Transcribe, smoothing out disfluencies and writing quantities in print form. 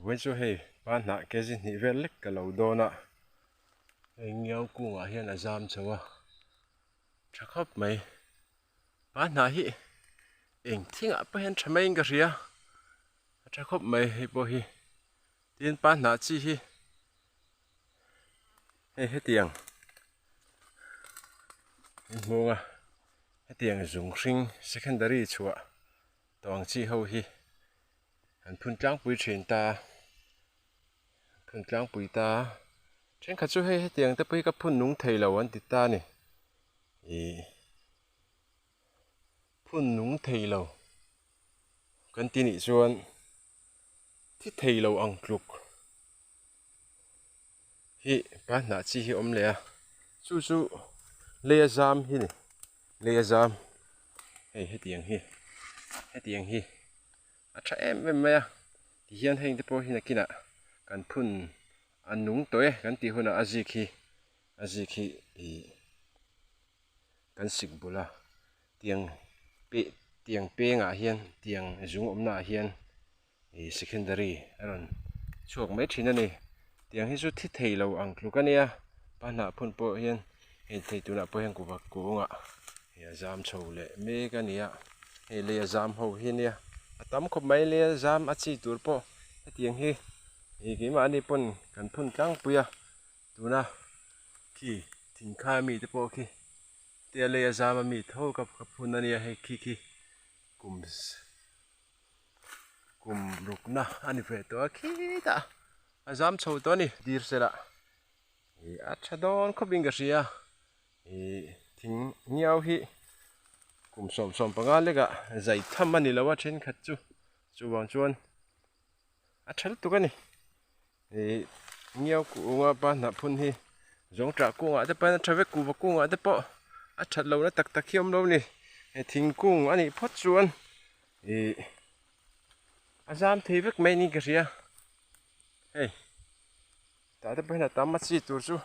với số hay bán nã cái gì nhị về lách cả lầu đô nè anh nhau cùng ở hiện là giam cháu à chắc hấp mày bán nã hi anh thiên ạ bây giờ chăm anh cái gì à chắc hấp mày hi bố hi tiền bán nã chi hi hay hết tiền mua à hết tiền dùng sinh secondary chúa toàn chi hậu hi anh phun trắng bụi trên ta phun trắng bụi ta trên khát số hay hết tiền tới bây giờ phun nung thầy lầu anh ta nè phun nung thầy lầu cần tin ý xuân thiết thầy lầu ăn lục hi bán nã chi hi lẹ su su lê giam hi nè lê giam hay hết tiền hi cha em về mày thì hiện hành tới hi là kia cần phun ăn nung tối cần tí hồi nào aziki cần xịt bù la tiền pe ngã hiền tiền dùng nã hiền secondary aron chuộc mấy chuyện này tiền hi số thiết thầy lâu ăn lúc cái này ban nã phun po hiền hiện thầy tụi nã po hiền của bác cố ngã hiện giam sầu lệ mấy cái này hiện lệ giam hậu hiền nè tắm không mấy lệ giam ăn chi tụi po tiền hi cái mà anh pun cần phun trắng bia tụi nã khi thỉnh khai mi tới po khi tia lệ giam mi thâu gặp phun này hay khi cùng lúc na anh phải to khi ta giam sầu to này đi sẽ là cha don có bình cái gì thỉnh nhau hi cùng sòng bằng cái cả giải thăm anh là what trên khát chú bằng chuan cha tụi cái này nhau của ban nạp phun hi giống trả cung ở đây ban trả về cụ và cung ở đây po cha lâu nó tắc khiêm lâu nè thỉnh cung anh phốt chuan giam thì việc mấy ní cái gì hey ta đây bây giờ tắm mắt gì tụi chú